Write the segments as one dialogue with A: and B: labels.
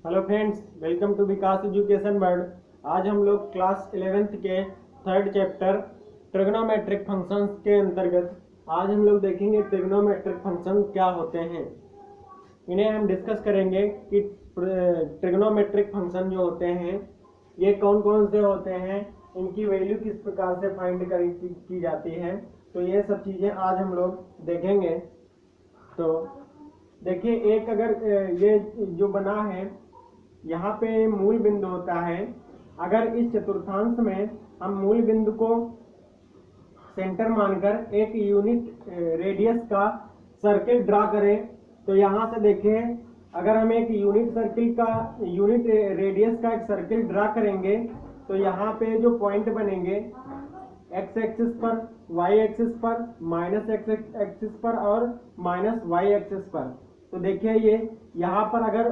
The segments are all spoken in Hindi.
A: Hello friends, welcome to Vikas education world. आज हम लोग क्लास 11th के थर्ड चैप्टर ट्रिग्नोमेट्रिक फंक्शंस के अंतर्गत आज हम लोग देखेंगे ट्रिग्नोमेट्रिक फंक्शन क्या होते हैं। इन्हें हम डिस्कस करेंगे कि ट्रिग्नोमेट्रिक फंक्शन जो होते हैं ये कौन कौन से होते हैं, इनकी वैल्यू किस प्रकार से फाइंड की जाती है। तो ये सब चीज़ें आज हम लोग देखेंगे। तो देखिए, एक अगर ये जो बना है यहाँ पे मूल बिंदु होता है। अगर इस चतुर्थांश में हम मूल बिंदु को सेंटर मानकर एक यूनिट रेडियस का सर्किल ड्रा करें तो यहाँ से देखें, अगर हम एक यूनिट रेडियस का एक सर्किल ड्रा करेंगे तो यहाँ पे जो पॉइंट बनेंगे एक्स एक्सिस पर, वाई एक्सिस पर, माइनस एक्स एक्सिस पर और माइनस वाई एक्सिस पर। तो देखिए ये यहाँ पर अगर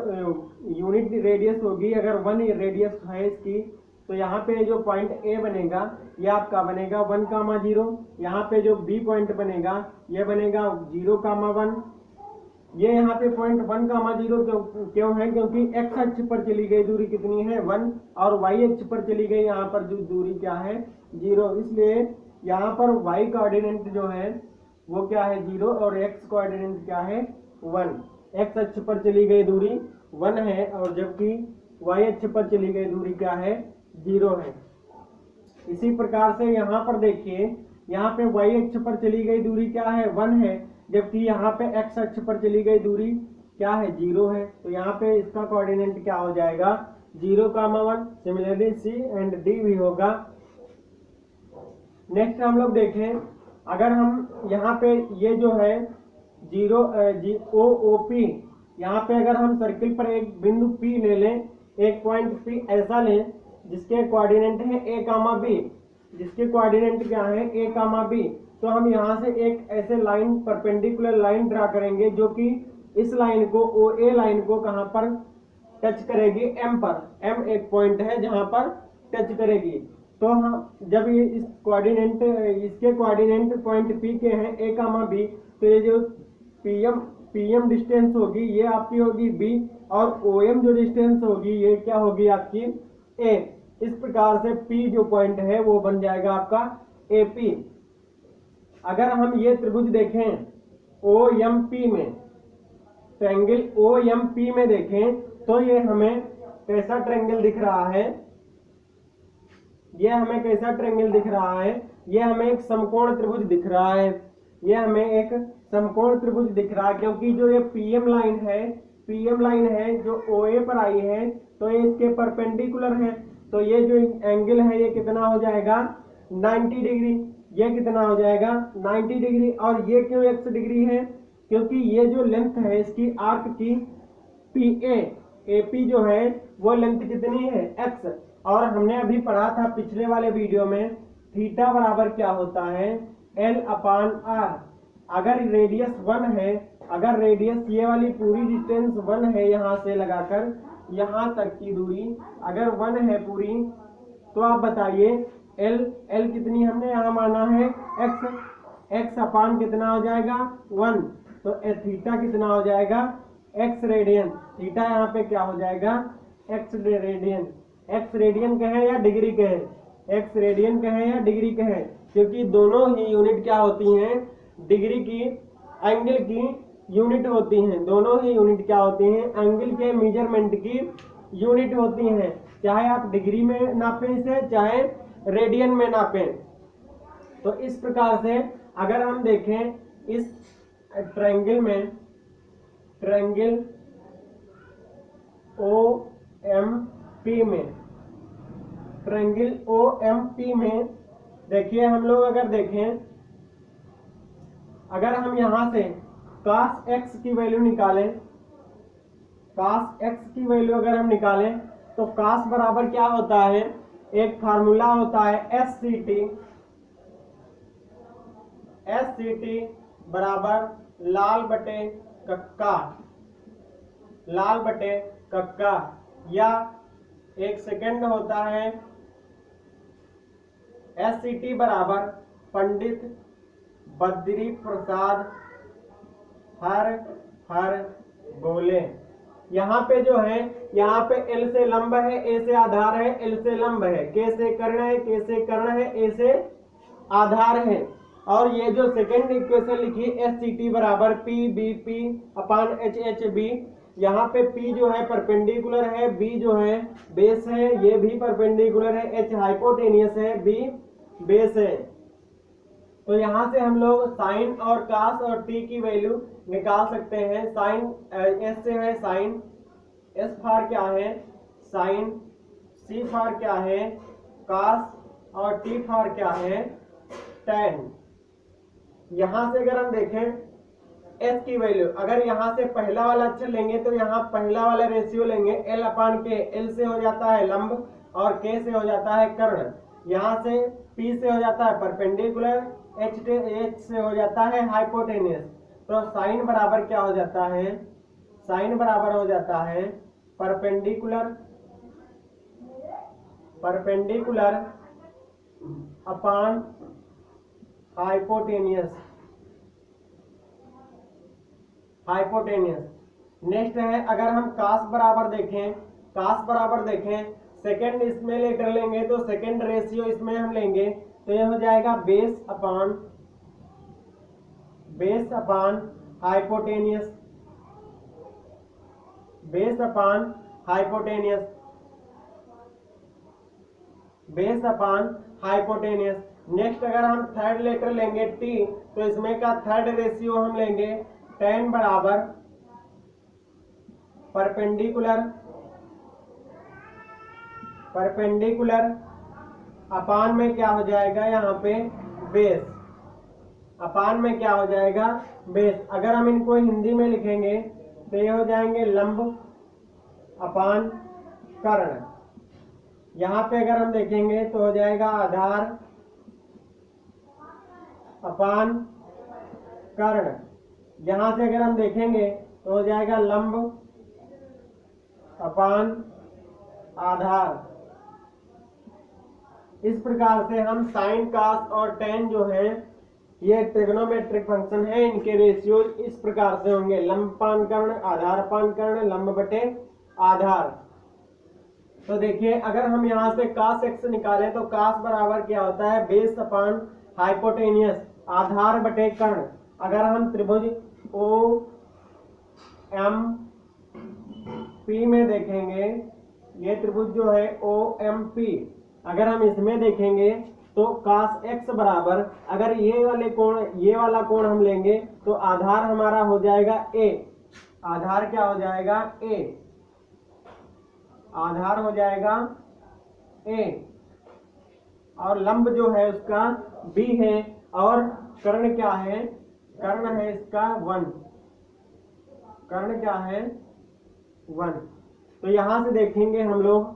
A: यूनिट रेडियस होगी, अगर 1 रेडियस है इसकी, तो यहाँ पे जो पॉइंट ए बनेगा ये आपका बनेगा 1,0। यहाँ पे जो बी पॉइंट बनेगा ये बनेगा 0,1। ये यहाँ पे पॉइंट 1,0 क्यों है? क्योंकि एक्स अक्ष पर चली गई दूरी कितनी है 1 और वाई अक्ष पर चली गई यहाँ पर जो दूरी क्या है 0। इसलिए यहाँ पर वाई कोऑर्डिनेट जो है वो क्या है 0 और एक्स कोऑर्डिनेट क्या है 1। एक्स अक्ष पर चली गई दूरी 1 है और जबकि वाई अक्ष पर चली गई दूरी क्या है 0 है। इसी प्रकार से यहाँ पर देखिए, यहाँ पे वाई अक्ष पर चली गई दूरी क्या है 1 है, जबकि यहाँ पे एक्स अक्ष पर चली गई दूरी क्या है 0 है। तो यहाँ पे इसका कोऑर्डिनेट क्या हो जाएगा 0,1। सिमिलरली सी एंड डी भी होगा। नेक्स्ट हम लोग देखें, अगर हम यहाँ पे ये जो है OP, यहाँ पे अगर हम सर्किल पर एक बिंदु P ले लें, एक पॉइंट P ऐसा लें जिसके कोऑर्डिनेट है A, B, जिसके कोऑर्डिनेट क्या है A, B, तो हम यहाँ से एक ऐसे लाइन परपेंडिकुलर लाइन ड्रा करेंगे जो कि इस लाइन को OA लाइन को कहाँ पर टच करेगी M पर। M एक पॉइंट है जहाँ पर टच करेगी। तो हम जब ये इसके कोऑर्डिनेट पॉइंट P के हैं A, B, तो ये जो PM डिस्टेंस होगी ये आपकी होगी B और OM जो डिस्टेंस होगी ये क्या होगी आपकी A। इस प्रकार से P जो पॉइंट है वो बन जाएगा आपका AP। अगर हम ये त्रिभुज देखें OMP में, ट्रायंगल OMP में देखें तो ये हमें कैसा ट्रायंगल दिख रहा है, ये हमें कैसा ट्रायंगल दिख रहा है, ये हमें एक समकोण त्रिभुज दिख रहा है। ये हमें एक समकोण त्रिभुज दिख रहा है क्योंकि जो ये PM लाइन है जो OA पर आई है तो ये इसके परपेंडिकुलर है। तो ये जो एंगल है ये कितना हो जाएगा 90 डिग्री। ये कितना हो जाएगा 90 डिग्री। और ये क्यों x डिग्री है? क्योंकि ये जो लेंथ है इसकी आर्क की AP जो है वो लेंथ कितनी है x। और हमने अभी पढ़ा था पिछले वाले वीडियो में थीटा बराबर क्या होता है L/r। अगर रेडियस 1 है, अगर रेडियस ये वाली पूरी डिस्टेंस 1 है यहाँ से लगाकर यहाँ तक की दूरी अगर 1 है पूरी, तो आप बताइए L कितनी हमने यहाँ माना है x कितना हो जाएगा 1। तो थीटा कितना हो जाएगा x रेडियन। थीटा यहाँ पे क्या हो जाएगा x रेडियन। x रेडियन कहें या डिग्री कहें, x रेडियन कहें या डिग्री कहें, क्योंकि दोनों ही यूनिट क्या होती हैं डिग्री की, एंगल की यूनिट होती हैं। दोनों ही यूनिट क्या होती हैं एंगल के मेजरमेंट की यूनिट होती हैं, चाहे आप डिग्री में नापें इसे चाहे रेडियन में नापें। तो इस प्रकार से अगर हम देखें इस ट्रायंगल में, ट्रायंगल OMP में देखिए, हम लोग अगर देखें, अगर हम यहां से cos x की वैल्यू निकालें, cos x की वैल्यू अगर हम निकालें तो cos बराबर क्या होता है, एक फार्मूला होता है SCT बराबर लाल बटे कक्का, या एक सेकंड होता है SCT बराबर पंडित बद्री प्रसाद हर बोले। यहाँ पे जो है, यहाँ पे L से लंब है, A से आधार है, L से लंब है, K से कर्ण है, K से कर्ण है, A से आधार है। और ये जो सेकेंड इक्वेशन लिखी SCT बराबर PBP अपान HHB, यहाँ पे P जो है परपेंडिकुलर है, B जो है बेस है, ये भी परपेंडिकुलर है, H हाइपोटेनियस है, B बेस है। तो यहाँ से हम लोग साइन और कास और टी की वैल्यू निकाल सकते हैं। साइन एस से है साइन, एस फार क्या है साइन, सी फार क्या है कास, और टी फार क्या है टेन। यहाँ से अगर हम देखें एस की वैल्यू, अगर यहाँ से पहला वाला अक्षर लेंगे तो यहाँ पहला वाला रेशियो लेंगे एल अपान के। एल से हो जाता है लंब और के से हो जाता है कर्ण। यहाँ से पी से हो जाता है परपेंडिकुलर, एच से हो जाता है हाइपोटेनियस। तो साइन बराबर क्या हो जाता है, साइन बराबर हो जाता है परपेंडिकुलर अपान हाइपोटेनियस। नेक्स्ट है, अगर हम कास बराबर देखें, सेकेंड इसमें लेकर लेंगे तो सेकेंड रेशियो इसमें हम लेंगे तो यह हो जाएगा base upon hypotenuse, base upon hypotenuse. Next अगर हम थर्ड लेटर लेंगे टी, तो इसमें का थर्ड रेशियो हम लेंगे टेन बराबर परपेंडिकुलर अपान में क्या हो जाएगा यहाँ पे बेस, अपान में क्या हो जाएगा बेस। अगर हम इनको हिंदी में लिखेंगे तो ये हो जाएंगे लंब अपान कर्ण। यहाँ पे अगर हम देखेंगे तो हो जाएगा आधार अपान कर्ण। यहाँ से अगर हम देखेंगे तो हो जाएगा लंब अपान आधार। इस प्रकार से हम साइन कास और टेन जो है ये ट्रिग्नोमेट्रिक फंक्शन है, इनके रेशियो इस प्रकार से होंगे लंब अपान कर्ण, आधार अपान कर्ण, लंब बटे आधार। तो देखिए अगर हम यहाँ से कास एक्स निकालें तो कास बराबर क्या होता है बेस अपान हाइपोटेनियस, आधार बटे कर्ण। अगर हम त्रिभुज ओ एम पी में देखेंगे, ये त्रिभुज जो है ओ एम पी, अगर हम इसमें देखेंगे तो कास एक्स बराबर, अगर ये वाला कोण हम लेंगे तो आधार हमारा हो जाएगा ए, आधार क्या हो जाएगा ए, आधार हो जाएगा ए, और लंब जो है उसका बी है, और कर्ण क्या है, कर्ण है इसका 1, कर्ण क्या है 1। तो यहां से देखेंगे हम लोग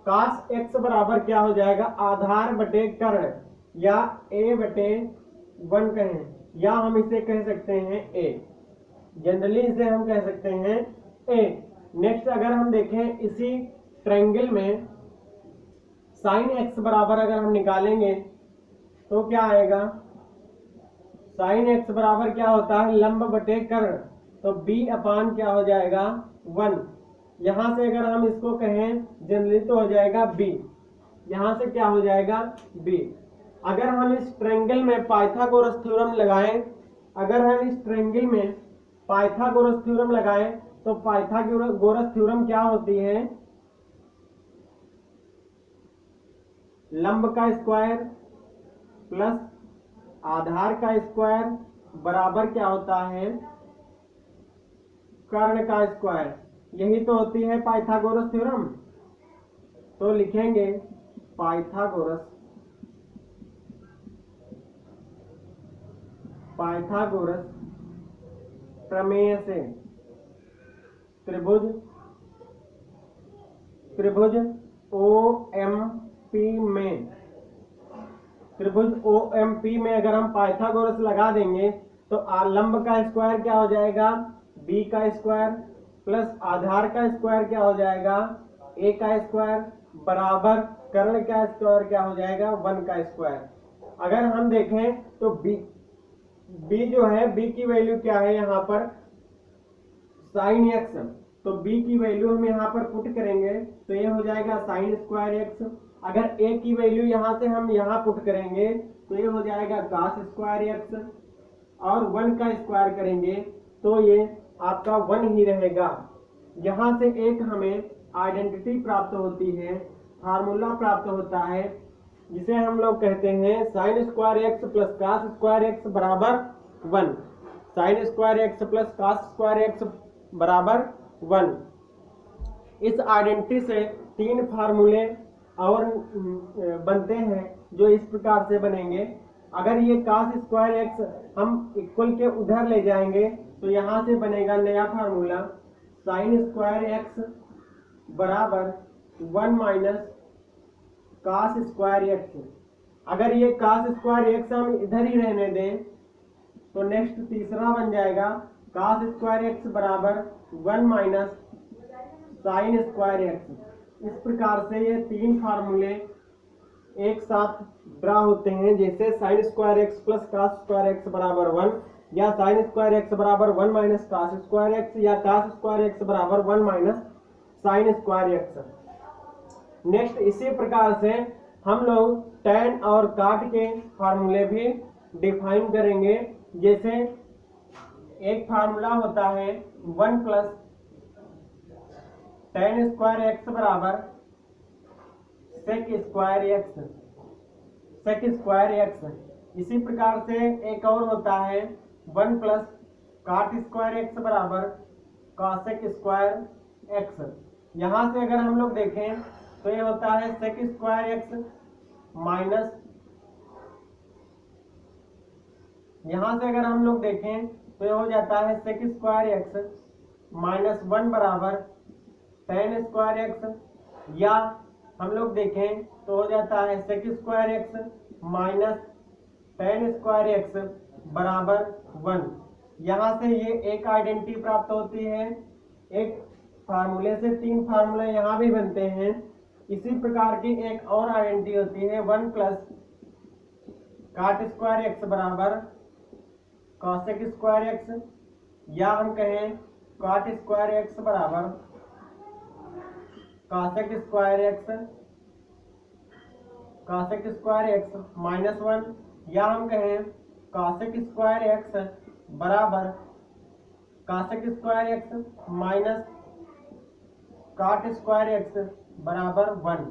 A: कास एक्स बराबर क्या हो जाएगा आधार बटे कर्ण, या ए बटे 1 कहें, या हम इसे कह सकते हैं ए, जनरली इसे हम कह सकते हैं ए। नेक्स्ट अगर हम देखें इसी ट्रायंगल में साइन एक्स बराबर अगर हम निकालेंगे तो क्या आएगा, साइन एक्स बराबर क्या होता है लंब बटे कर्ण, तो बी अपान क्या हो जाएगा 1। यहां से अगर हम इसको कहें जनरली तो हो जाएगा बी, यहां से क्या हो जाएगा बी। अगर हम इस ट्रायंगल में पाइथागोरस थ्योरम लगाएं, अगर हम इस ट्रायंगल में पाइथागोरस थ्योरम लगाएं तो पाइथागोरस थ्योरम क्या होती है, लंब का स्क्वायर प्लस आधार का स्क्वायर बराबर क्या होता है कर्ण का स्क्वायर, यही तो होती है पाइथागोरस थ्योरम। तो लिखेंगे पाइथागोरस प्रमेय से त्रिभुज OMP में अगर हम पाइथागोरस लगा देंगे तो लंब का स्क्वायर क्या हो जाएगा बी का स्क्वायर प्लस आधार का स्क्वायर क्या हो जाएगा ए का स्क्वायर बराबर कर्ण का स्क्वायर क्या हो जाएगा 1 का स्क्वायर। अगर हम देखें तो बी जो है बी की वैल्यू क्या है यहाँ पर साइन एक्स, तो b की वैल्यू हम यहाँ पर पुट करेंगे तो ये हो जाएगा साइन स्क्वायर एक्स। अगर a की वैल्यू यहाँ से हम यहाँ पुट करेंगे तो ये हो जाएगा कॉस स्क्वायर एक्स, और 1 का स्क्वायर करेंगे तो ये आपका 1 ही रहेगा। यहाँ से एक हमें आइडेंटिटी प्राप्त होती है, फार्मूला प्राप्त होता है, जिसे हम लोग कहते हैं sine square x plus cos square x बराबर 1। Sine square x plus cos square x बराबर 1। इस आइडेंटिटी से 3 फार्मूले और बनते हैं जो इस प्रकार से बनेंगे। अगर ये कॉस स्क्वायर एक्स हम इक्वल के उधर ले जाएंगे तो यहाँ से बनेगा नया फार्मूला साइन स्क्वायर एक्स बराबर 1 माइनस कॉस स्क्वायर एक्स। अगर ये कॉस स्क्वायर एक्स हम इधर ही रहने दें तो नेक्स्ट तीसरा बन जाएगा कॉस स्क्वायर एक्स बराबर 1 माइनस साइन स्क्वायर एक्स। इस प्रकार से ये 3 फार्मूले एक साथ ड्रा होते हैं, जैसे sine square x plus cos square x बराबर 1, या साइन स्क्वायर एक्स बराबर 1 माइनस कॉस स्क्वायर एक्स, या कॉस स्क्वायर एक्स बराबर 1 minus sine square x. Next इसी प्रकार से हम लोग tan और cot के फार्मूले भी डिफाइन करेंगे। जैसे एक फार्मूला होता है 1 प्लस tan स्क्वायर एक्स बराबर सेक स्क्वायर एक्स। इसी प्रकार से एक और होता है 1 प्लस cot स्क्वायर एक्स बराबर कॉसेक स्क्वायर एक्स। यहाँ से अगर हम लोग देखें तो ये होता है सेक स्क्वायर एक्स माइनस, यहाँ से अगर हम लोग देखें तो ये हो जाता है सेक स्क्वायर एक्स माइनस 1 बराबर tan स्क्वायर एक्स, या हम लोग देखें तो हो जाता है sec square x minus tan square x बराबर 1। यहाँ से ये एक आइडेंटिटी प्राप्त होती है, एक फार्मूले से 3 फार्मूले यहाँ भी बनते हैं। इसी प्रकार की एक और आइडेंटिटी होती है 1 प्लस cot स्क्वायर एक्स बराबर कॉसेक स्क्वायर एक्स, या हम कहें cot स्क्वायर एक्स बराबर कॉसेक स्क्वायर एक्स माइनस 1, या हम कहें कॉसेक स्क्वायर एक्स बराबर cosec square x minus cot square x बराबर 1।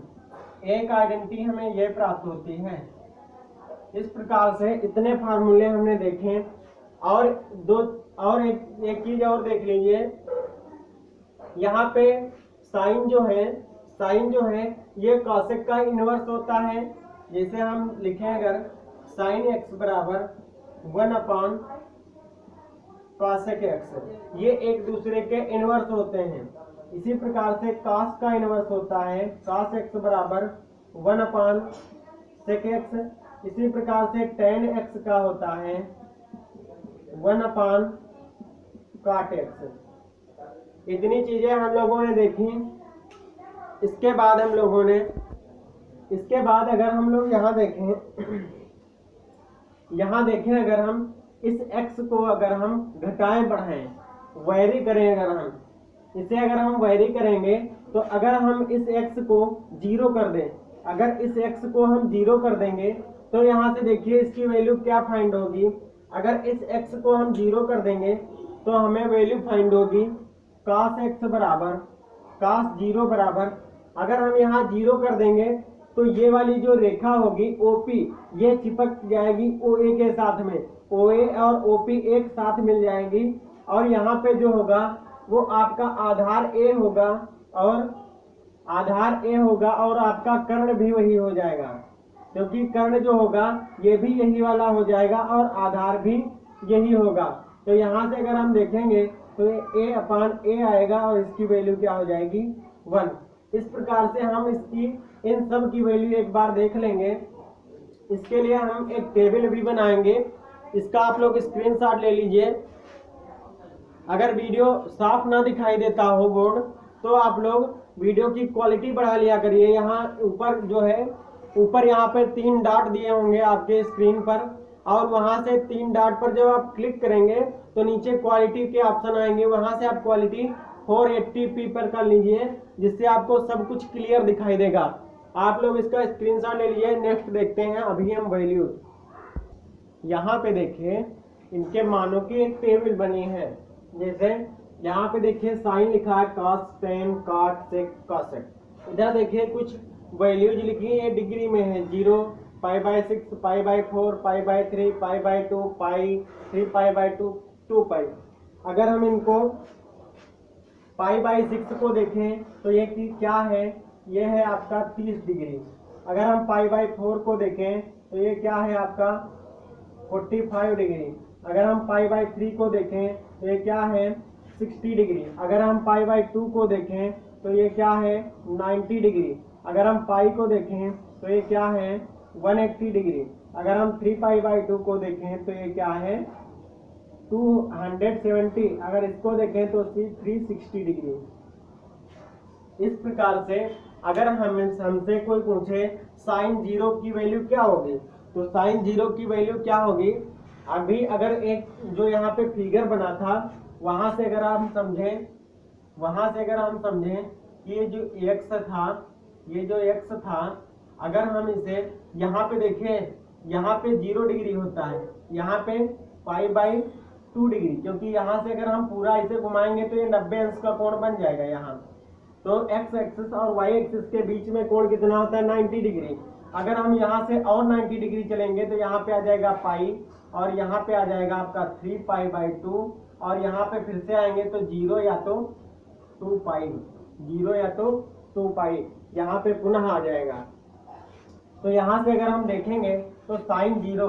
A: एक आइडेंटिटी हमें यह प्राप्त होती है। इस प्रकार से इतने फार्मूले हमने देखे। और एक चीज और देख लीजिए, यहाँ पे साइन जो है ये कॉसेक का इनवर्स होता है। जैसे हम लिखें अगर साइन एक्स बराबर 1 अपान कॉसेक एक्स, ये एक दूसरे के इनवर्स होते हैं। इसी प्रकार से कॉस का इनवर्स होता है कॉस एक्स बराबर 1 अपान सेक एक्स। इसी प्रकार से tan एक्स का होता है 1 अपान cot एक्स। इतनी चीजें हम लोगों ने देखी। इसके बाद अगर हम लोग यहाँ देखें अगर हम इस x को अगर हम घटाएं बढ़ाएं वैरी करें, अगर हम वैरी करेंगे तो अगर हम इस x को 0 कर दें, अगर इस x को हम 0 कर देंगे तो यहाँ से देखिए इसकी वैल्यू क्या फाइंड होगी। अगर इस x को हम 0 कर देंगे तो हमें वैल्यू फाइंड होगी cos x बराबर cos 0 बराबर, अगर हम यहाँ 0 कर देंगे तो ये वाली जो रेखा होगी OP ये चिपक जाएगी OA के साथ में, OA और OP एक साथ मिल जाएंगी, और यहाँ पे जो होगा वो आपका आधार A होगा और आपका कर्ण भी वही हो जाएगा, क्योंकि कर्ण जो होगा ये भी यही वाला हो जाएगा और आधार भी यही होगा। तो यहाँ से अगर हम देखेंगे तो A अपान A आएगा और इसकी वैल्यू क्या हो जाएगी 1। इस प्रकार से हम इन सब की वैल्यू एक बार देख लेंगे। इसके लिए हम एक टेबल भी बनाएंगे, इसका आप लोग स्क्रीनशॉट ले लीजिए। अगर वीडियो साफ ना दिखाई देता हो बोर्ड तो आप लोग वीडियो की क्वालिटी बढ़ा लिया करिए। यहाँ ऊपर यहाँ पर 3 डॉट दिए होंगे आपके स्क्रीन पर, और वहाँ से 3 डॉट पर जब आप क्लिक करेंगे तो नीचे क्वालिटी के ऑप्शन आएंगे, वहाँ से आप क्वालिटी 480p पर कर लीजिए, जिससे आपको सब कुछ क्लियर दिखाई देगा। आप लोग इसका स्क्रीनशॉट ले लीजिए। नेक्स्ट देखते हैं अभी हम वैल्यू। यहाँ पे देखिए इनके मानों की एक टेबल बनी है। जैसे यहाँ पे देखिए साइन लिखा है cos 10 cot sec cosec। इधर देखिए कुछ वैल्यूज लिखी है, डिग्री में है 0, π/6, π/4, π/3, π/2, पाई 3 π/2, 2π। अगर हम इनको π/6 को देखें तो ये क्या है, ये है आपका 30 डिग्री। अगर हम π/4 को देखें तो ये क्या है आपका 45 डिग्री। अगर हम π/3 को देखें तो ये क्या है 60 डिग्री। अगर हम π/2 को देखें तो ये क्या है 90 डिग्री। अगर हम पाई को देखें तो ये क्या है 180 डिग्री। अगर हम 3π/2 को देखें तो ये क्या है 270। अगर इसको देखें तो 360 डिग्री। इस प्रकार से अगर हमसे कोई पूछे साइन 0 की वैल्यू क्या होगी, तो साइन 0 की वैल्यू क्या होगी, अभी अगर एक जो यहाँ पे फिगर बना था वहां से अगर हम समझें कि ये जो x था, अगर हम इसे यहाँ पे देखें, यहाँ पे 0 डिग्री होता है, यहाँ पे π/2 डिग्री, क्योंकि यहाँ से अगर हम पूरा इसे घुमाएंगे तो ये 90 अंश का कोण बन जाएगा यहाँ। तो x एक्सिस और y एक्सिस के बीच में कोण कितना होता है 90 डिग्री। अगर हम यहाँ से और 90 डिग्री चलेंगे तो यहाँ पे आ जाएगा पाई, और यहाँ पे आ जाएगा आपका 3π/2, और यहाँ पे फिर से आएंगे तो 0 या तो 2π, यहाँ पे पुनः आ जाएगा। तो यहाँ से अगर हम देखेंगे तो साइन जीरो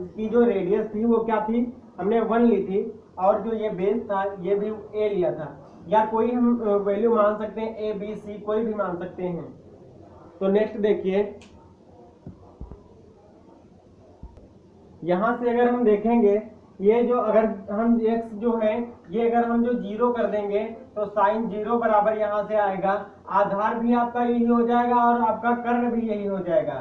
A: की जो रेडियस थी वो क्या थी, हमने 1 ली थी, और जो ये बेस था ये भी a लिया था, या कोई हम वैल्यू मान सकते हैं a b c, कोई भी मान सकते हैं। तो नेक्स्ट देखिए, यहाँ से अगर हम देखेंगे ये जो अगर हम x जो है ये अगर हम जो 0 कर देंगे तो साइन 0 बराबर यहाँ से आएगा, आधार भी आपका यही हो जाएगा और आपका कर्ण भी यही हो जाएगा।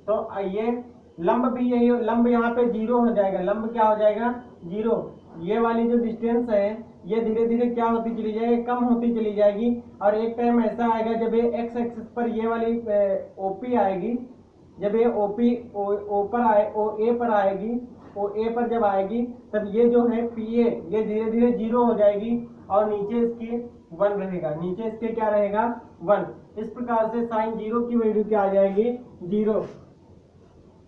A: तो ये लंब भी यही, लंब यहाँ पे 0 हो जाएगा, लंब क्या हो जाएगा 0। ये वाली जो डिस्टेंस है ये धीरे धीरे क्या होती चली जाएगी, कम होती चली जाएगी, और एक टाइम ऐसा आएगा जब ये x एक्सिस पर ये वाली OP आएगी, जब ये OP O A पर जब आएगी तब ये जो है PA ये धीरे धीरे 0 हो जाएगी, और नीचे इसके 1 रहेगा, नीचे इसके क्या रहेगा 1। इस प्रकार से साइन 0 की वैल्यू क्या आ जाएगी 0,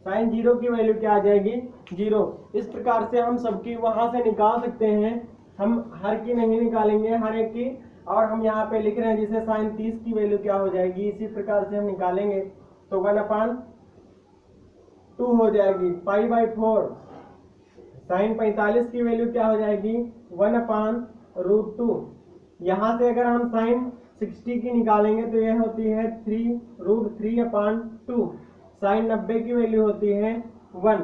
A: साइन 0 की वैल्यू क्या आ जाएगी 0। इस प्रकार से हम सबकी वहां से निकाल सकते हैं, हम हर की नहीं निकालेंगे, हर एक की, और हम यहाँ पे लिख रहे हैं जिसे साइन 30 की वैल्यू क्या हो जाएगी, इसी प्रकार से हम निकालेंगे तो 1/2 हो जाएगी π/4। साइन 45 की वैल्यू क्या हो जाएगी 1/√2। यहाँ से अगर हम साइन 60 की निकालेंगे तो यह होती है 3√3/2। साइन 90 की वैल्यू होती है 1।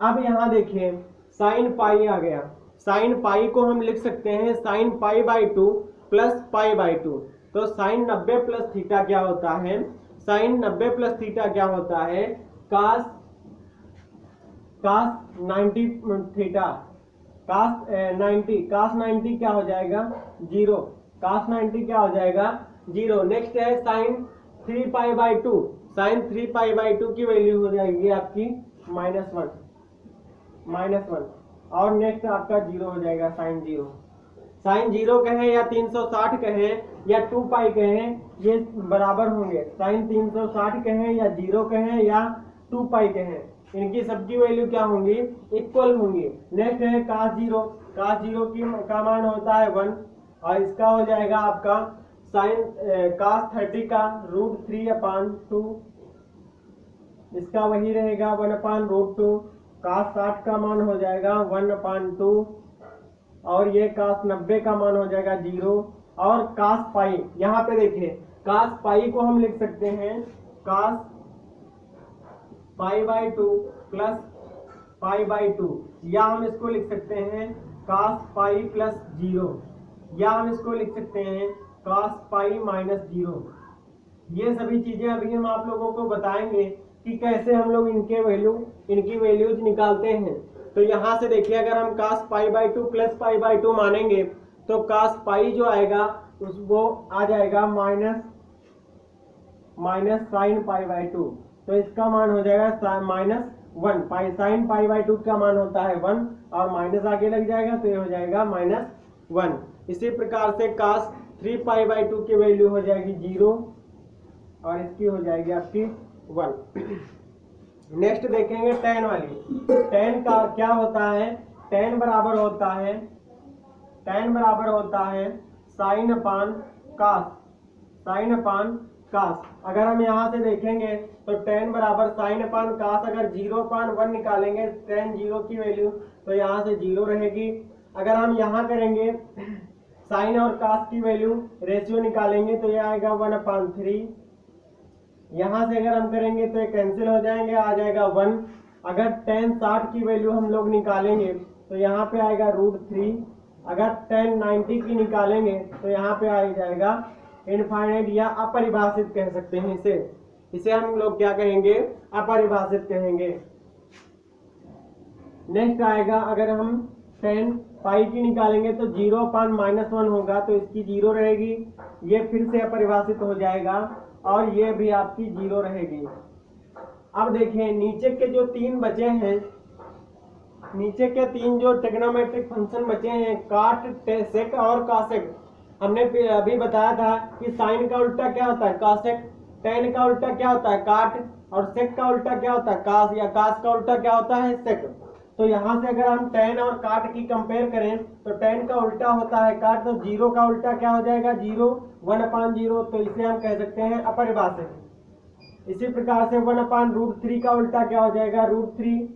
A: अब यहाँ देखिए साइन पाई आ गया, साइन पाई को हम लिख सकते हैं साइन π/2 प्लस π/2। तो साइन 90 प्लस थीटा क्या होता है, साइन 90 प्लस थीटा क्या होता है cos 90 थीटा, cos 90 क्या हो जाएगा 0, cos 90 क्या हो जाएगा 0। नेक्स्ट है साइन 3π/2, साइन 3π/2 की वैल्यू हो जाएगी आपकी -1, और नेक्स्ट आपका 0 हो जाएगा साइन 0। साइन 0 कहें या 360 कहें या 2π कहें ये बराबर होंगे, साइन 360 कहें या 0 कहें या 2π कहें, इनकी सबकी वैल्यू क्या होंगी इक्वल होंगी। नेक्स्ट है cos 0, cos 0 का मान होता है 1, और इसका हो जाएगा आपका साइन cos 30 का √3/2, इसका वही रहेगा 1/√2। cos 60 का मान हो जाएगा 1/2, और ये cos 90 का मान हो जाएगा 0, और cos पाई, यहाँ पे देखिए cos पाई को हम लिख सकते हैं cos π/2 प्लस π/2, या हम इसको लिख सकते हैं cos π प्लस 0, या हम इसको लिख सकते हैं cos π -0। ये सभी चीजें अभी हम आप लोगों को बताएंगे कि कैसे हम लोग इनकी वैल्यूज निकालते हैं। तो यहाँ से देखिए अगर हम cos pi by 2 plus pi by 2 मानेंगे तो cos पाई जो आएगा वो आ जाएगा माइनस साइन पाई बाई 2। तो इसका मान हो जाएगा -1। पाई साइन पाई बाई 2 का मान होता है 1 और माइनस आगे लग जाएगा तो ये हो जाएगा -1। इसी प्रकार से cos 3 पाई बाई 2 की वैल्यू हो जाएगी 0 और इसकी हो जाएगी आपकी 1। नेक्स्ट देखेंगे tan वाली। tan का क्या होता है? tan बराबर होता है साइन अपान कास। अगर हम यहाँ से देखेंगे तो tan बराबर साइन अपान कास, अगर 0/1 निकालेंगे tan 0 की वैल्यू तो यहाँ से 0 रहेगी। अगर हम यहाँ करेंगे साइन और कास की वैल्यू रेशियो निकालेंगे तो ये आएगा 1/3। यहाँ से अगर हम करेंगे तो ये कैंसिल हो जाएंगे, आ जाएगा 1। अगर tan 60 की वैल्यू हम लोग निकालेंगे तो यहाँ पे आएगा √3। अगर tan 90 की निकालेंगे तो यहाँ पे आ जाएगा इनफाइनाइट या अपरिभाषित कह सकते हैं इसे हम लोग क्या कहेंगे? अपरिभाषित कहेंगे। नेक्स्ट आएगा अगर हम tan पाई की निकालेंगे तो 0/-1 होगा तो इसकी 0 रहेगी, ये फिर से अपरिभाषित हो जाएगा और ये भी आपकी 0 रहेगी। अब देखिए नीचे के जो 3 बचे हैं, नीचे के 3 जो ट्रिग्नोमेट्रिक फंक्शन बचे हैं काट, सेक और कासेक। हमने अभी बताया था कि साइन का उल्टा क्या होता है? कासेक। tan का उल्टा क्या होता है? काट। और सेक का उल्टा क्या होता है? कास। या कास का उल्टा क्या होता है? सेक। तो यहाँ से अगर हम tan और काट की कंपेयर करें तो tan का उल्टा होता है काट, तो 0 का उल्टा क्या हो जाएगा? 0। 1/0, तो इसे हम कह सकते हैं अपरिभाषित। इसी प्रकार से 1/√3 का उल्टा क्या हो जाएगा? √3।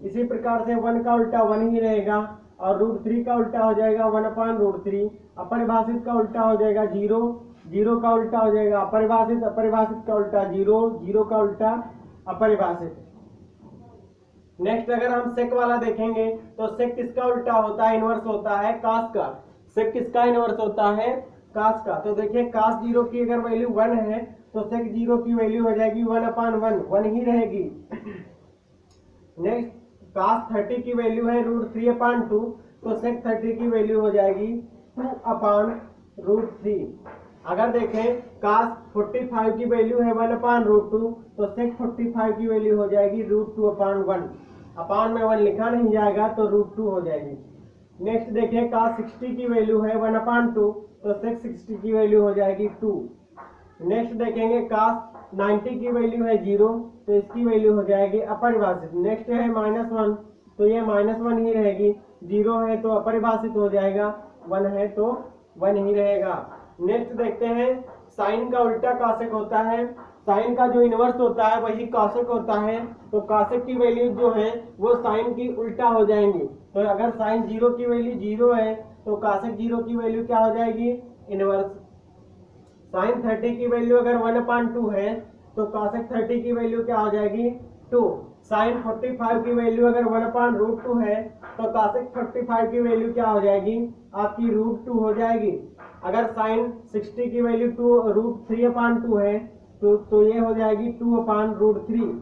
A: इसी प्रकार से 1 का उल्टा 1 ही रहेगा और √3 का उल्टा हो जाएगा 1/√3। अपरिभाषित का उल्टा हो जाएगा 0। 0 का उल्टा हो जाएगा अपरिभाषित। अपरिभाषित का उल्टा 0। 0 का उल्टा अपरिभाषित। नेक्स्ट अगर हम सेक वाला देखेंगे तो सेक किसका उल्टा होता है? इनवर्स होता है कास का। सेक किसका इनवर्स होता है? कास का। तो देखिए कास 0 की अगर वैल्यू 1 है तो सेक 0 की वैल्यू हो जाएगी 1/1, 1 ही रहेगी। नेक्स्ट कास 30 की वैल्यू है √3/2, तो सेक 30 की वैल्यू हो जाएगी 2/√3। अगर देखें कास 45 की वैल्यू है 1/√2, तो सेक 45 की वैल्यू हो जाएगी √2/1। अपान में 1 लिखा नहीं जाएगा तो √2 हो जाएगी। नेक्स्ट देखिए कास 60 की वैल्यू है 1/2, तो सेक 60 की वैल्यू हो जाएगी 2। नेक्स्ट देखेंगे कास 90 की वैल्यू है 0, तो इसकी वैल्यू हो जाएगी अपरिभाषित। नेक्स्ट है -1, तो ये -1 ही रहेगी। 0 है तो अपरिभाषित हो जाएगा, 1 है तो 1 ही रहेगा। नेक्स्ट देखते हैं साइन का उल्टा कासेक होता है। साइन का जो इनवर्स होता है वही कासेक होता है, तो कासेक की वैल्यू जो है वो साइन की उल्टा हो जाएंगी। तो अगर साइन 0 की वैल्यू 0 है तो कासेक 0 की वैल्यू क्या हो जाएगी? इनवर्स। साइन 30 की वैल्यू अगर 1/2 है तो कासेक 30 की वैल्यू क्या हो जाएगी? 2। साइन 45 की वैल्यू अगर 1/√2 है तो कासेक 45 की वैल्यू क्या हो जाएगी? आपकी √2 हो जाएगी। अगर साइन 60 की वैल्यू √3/2 है तो ये हो जाएगी 2/√3।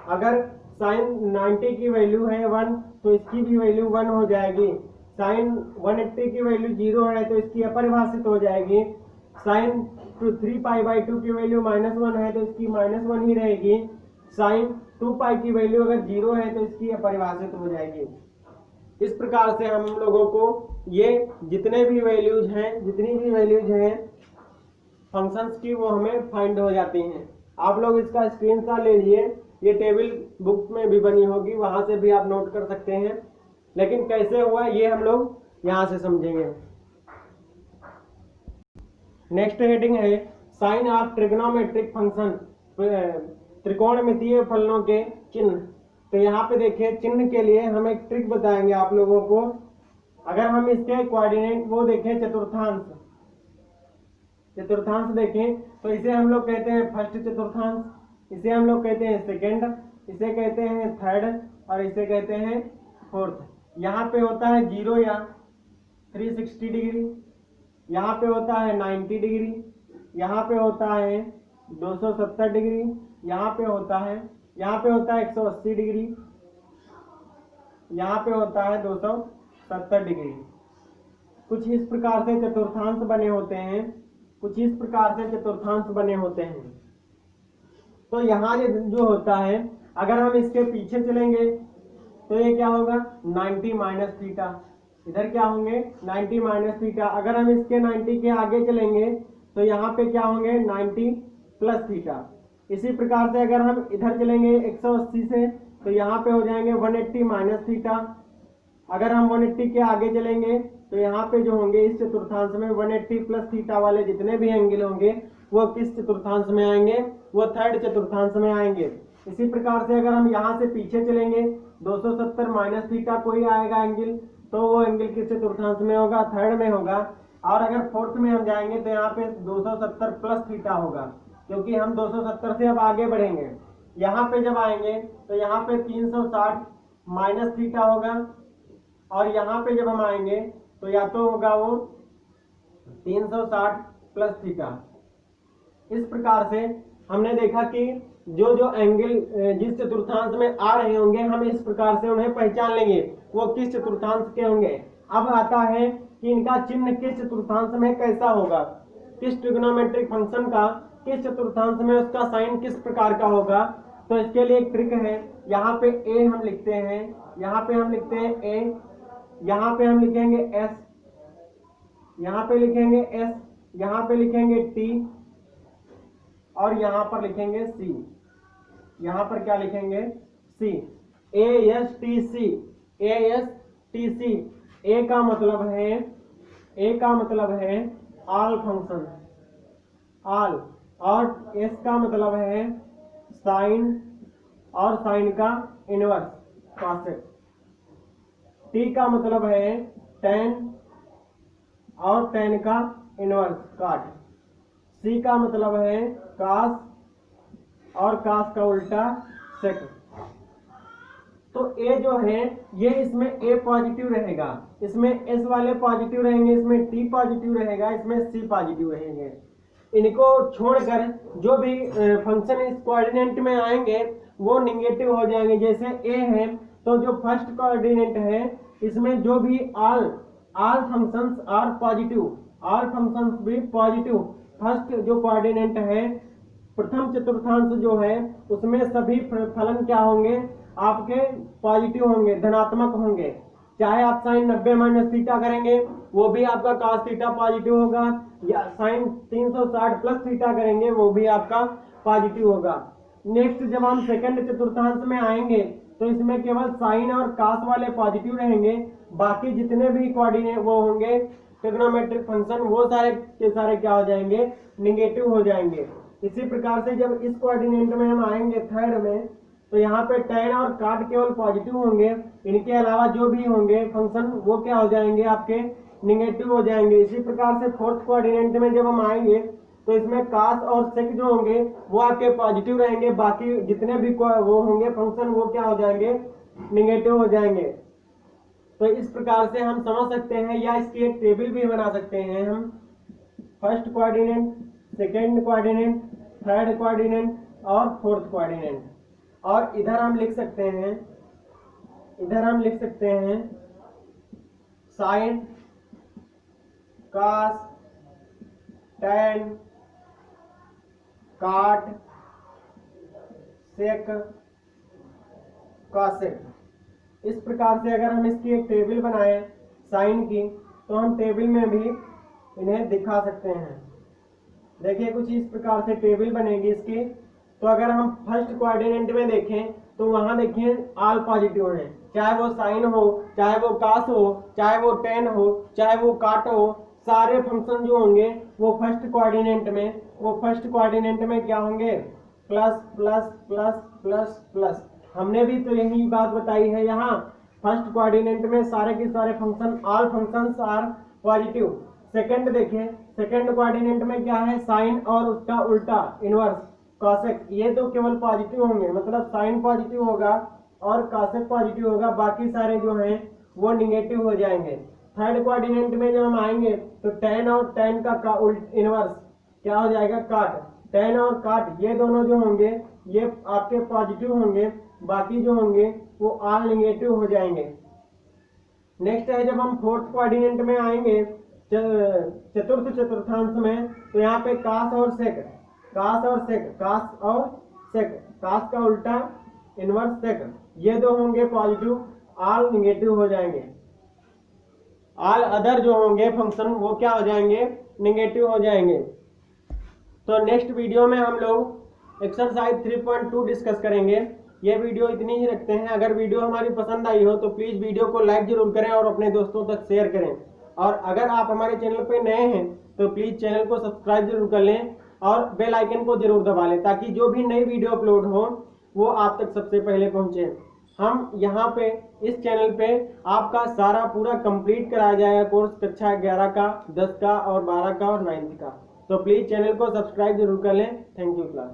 A: अगर साइन 90 की वैल्यू है 1 तो इसकी भी वैल्यू 1 हो जाएगी। साइन 180 की वैल्यू 0 है तो इसकी अपरिभाषित हो जाएगी। साइन 3π/2 की वैल्यू -1 है तो इसकी -1 ही रहेगी। साइन 2π की वैल्यू अगर 0 है तो इसकी अपरिभाषित हो जाएगी। इस प्रकार से हम लोगों को ये जितनी भी वैल्यूज हैं फंक्शंस की वो हमें फाइंड हो जाती हैं। आप लोग इसका स्क्रीनशॉट ले लिए, ये टेबल बुक में भी बनी होगी, वहां से भी आप नोट कर सकते हैं। लेकिन कैसे हुआ ये हम लोग यहाँ से समझेंगे। नेक्स्ट हेडिंग है साइन ऑफ ट्रिग्नोमेट्रिक फंक्शन, त्रिकोणमितीय फलनों के चिन्ह। तो यहाँ पे देखिए चिन्ह के लिए हम एक ट्रिक बताएंगे आप लोगों को। अगर हम इसके कोऑर्डिनेट वो देखें चतुर्थांश देखें तो इसे हम लोग कहते हैं फर्स्ट चतुर्थांश, इसे हम लोग कहते हैं सेकंड, इसे कहते हैं थर्ड और इसे कहते हैं फोर्थ। यहाँ पे होता है 0 या 360 डिग्री, यहाँ पे होता है 90 डिग्री, यहाँ पे होता है 270 डिग्री, यहाँ पे होता है 180 डिग्री, यहाँ पे होता है 270 डिग्री। कुछ इस प्रकार से चतुर्थांश बने होते हैं, कुछ इस प्रकार से चतुर्थांश बने होते हैं। तो यहाँ जो होता है, अगर हम इसके पीछे चलेंगे तो ये क्या होगा 90 माइनस थीटा, इधर क्या होंगे 90 माइनस थीटा। अगर हम इसके 90 के आगे चलेंगे तो यहाँ पे क्या होंगे 90 प्लस थीटा। इसी प्रकार से अगर हम इधर चलेंगे 180 से तो यहाँ पे हो जाएंगे 180 माइनस थीटा। अगर हम 180 के आगे चलेंगे तो यहाँ पे जो होंगे इस चतुर्थांश में 180 प्लस थीटा वाले जितने भी एंगल होंगे वो किस चतुर्थांश में आएंगे, वो थर्ड चतुर्थांश में आएंगे। इसी प्रकार से अगर हम यहाँ से पीछे चलेंगे 270 माइनस थीटा कोई आएगा एंगल, तो वो एंगल किस चतुर्थांश में होगा, थर्ड में होगा। और अगर फोर्थ में हम जाएंगे तो यहाँ पे 270 प्लस थीटा होगा, क्योंकि हम 270 से अब आगे बढ़ेंगे। यहाँ पे जब आएंगे तो यहाँ पे 360 माइनस थीटा होगा, और यहाँ पे जब हम आएंगे तो या तो होगा वो 360 प्लस थीटा। इस प्रकार से हमने देखा कि जो जो एंगल जिस चतुर्थांश में आ रहे होंगे हम इस प्रकार से उन्हें पहचान लेंगे वो किस चतुर्थांश के होंगे। अब आता है कि इनका चिन्ह किस चतुर्थांश में कैसा होगा, किस ट्रिग्नोमेट्रिक फंक्शन का किस चतुर्थांश में उसका साइन किस प्रकार का होगा। तो इसके लिए एक ट्रिक है, यहाँ पे ए हम लिखते हैं, यहाँ पे हम लिखते हैं ए, यहाँ पे हम लिखेंगे एस, यहाँ पे लिखेंगे एस, यहाँ पे लिखेंगे टी, और यहाँ पर लिखेंगे सी। यहाँ पर क्या लिखेंगे C, A S T C, A S T C. A का मतलब है, ए का मतलब है ऑल फंक्शन, ऑल, और एस का मतलब है साइन, और साइन का इनवर्स कॉसेक। टी का मतलब है टेन, और टेन का इनवर्स काट। सी का मतलब है कास, और कास का उल्टा सेक। तो ए जो है ये इसमें ए पॉजिटिव रहेगा, इसमें एस वाले पॉजिटिव रहेंगे, इसमें टी पॉजिटिव रहेगा, इसमें सी पॉजिटिव रहेंगे। इनको छोड़कर जो भी फंक्शन इस कोऑर्डिनेट में आएंगे वो निगेटिव हो जाएंगे। जैसे ए है तो जो फर्स्ट कोऑर्डिनेट है इसमें जो भी all functions are positive, all functions भी पॉजिटिव। फर्स्ट जो कोऑर्डिनेट है प्रथम चतुर्थांश जो है उसमें सभी फलन क्या होंगे आपके पॉजिटिव होंगे, धनात्मक होंगे। चाहे आप साइन 90 माइनस थीटा करेंगे वो भी आपका cos थीटा पॉजिटिव होगा, या साइन 360 प्लस थीटा करेंगे वो भी आपका पॉजिटिव होगा। नेक्स्ट जब हम सेकंड चतुर्थांश में आएंगे तो इसमें केवल साइन और cos वाले पॉजिटिव रहेंगे, बाकी जितने भी कोऑर्डिनेट वो होंगे ट्रिग्नोमेट्रिक फंक्शन वो सारे के सारे क्या हो जाएंगे, निगेटिव हो जाएंगे। इसी प्रकार से जब इस कोऑर्डिनेट में हम आएंगे थर्ड में तो यहाँ पे tan और cot केवल पॉजिटिव होंगे, इनके अलावा जो भी होंगे फंक्शन वो क्या हो जाएंगे आपके निगेटिव हो जाएंगे। इसी प्रकार से फोर्थ कोऑर्डिनेट में जब हम आएंगे तो इसमें cos और sec जो होंगे वो आपके पॉजिटिव रहेंगे, बाकी जितने भी वो होंगे फंक्शन वो क्या हो जाएंगे, निगेटिव हो जाएंगे। तो इस प्रकार से हम समझ सकते हैं, या इसकी एक टेबल भी बना सकते हैं हम, first coordinate, second coordinate, third coordinate और फोर्थ कोऑर्डिनेट। और इधर हम लिख सकते हैं, इधर हम लिख सकते हैं sign, cos, tan, cot, sec, cosec। इस प्रकार से अगर हम इसकी एक टेबल बनाएं साइन की तो हम टेबल में भी इन्हें दिखा सकते हैं। देखिए कुछ इस प्रकार से टेबल बनेगी इसकी। तो अगर हम फर्स्ट कोऑर्डिनेट में देखें तो वहां देखिए ऑल पॉजिटिव है, चाहे वो साइन हो, चाहे वो cos हो, चाहे वो tan हो, चाहे वो cot हो, सारे फंक्शन जो होंगे वो फर्स्ट कोऑर्डिनेट में क्या होंगे, plus plus plus plus plus. हमने भी तो यही बात बताई है, यहाँ फर्स्ट कोऑर्डिनेट में सारे के सारे function all functions are positive. Second देखिए, सेकंड कोऑर्डिनेट में क्या है, साइन और उसका उल्टा इनवर्स कॉसेक, ये तो केवल पॉजिटिव होंगे, मतलब साइन पॉजिटिव होगा और कॉसेक पॉजिटिव होगा, बाकी सारे जो हैं वो निगेटिव हो जाएंगे। थर्ड कोऑर्डिनेट में जब हम आएंगे तो tan और tan का इनवर्स क्या हो जाएगा, काट। tan और काट ये दोनों जो होंगे ये आपके पॉजिटिव होंगे, बाकी जो होंगे वो ऑल निगेटिव हो जाएंगे। नेक्स्ट है जब हम फोर्थ कोऑर्डिनेट में आएंगे चतुर्थ चतुर्थांश में, तो यहाँ पे कास और सेक, कास और सेक, कास और सेक, कास का उल्टा इनवर्स सेक, ये दो होंगे पॉजिटिव, ऑल निगेटिव हो जाएंगे। ऑल अदर जो होंगे फंक्शन वो क्या हो जाएंगे, निगेटिव हो जाएंगे। तो नेक्स्ट वीडियो में हम लोग एक्सरसाइज 3.2 डिस्कस करेंगे। ये वीडियो इतनी ही रखते हैं। अगर वीडियो हमारी पसंद आई हो तो प्लीज़ वीडियो को लाइक जरूर करें और अपने दोस्तों तक शेयर करें। और अगर आप हमारे चैनल पर नए हैं तो प्लीज़ चैनल को सब्सक्राइब जरूर कर लें और बेल आइकन को जरूर दबा लें, ताकि जो भी नई वीडियो अपलोड हो वो आप तक सबसे पहले पहुँचे। हम यहाँ पे इस चैनल पे आपका सारा पूरा कंप्लीट कराया जाएगा कोर्स, कक्षा 11 का, 10 का और 12 का और 9th का। तो प्लीज़ चैनल को सब्सक्राइब जरूर कर लें। Thank you class.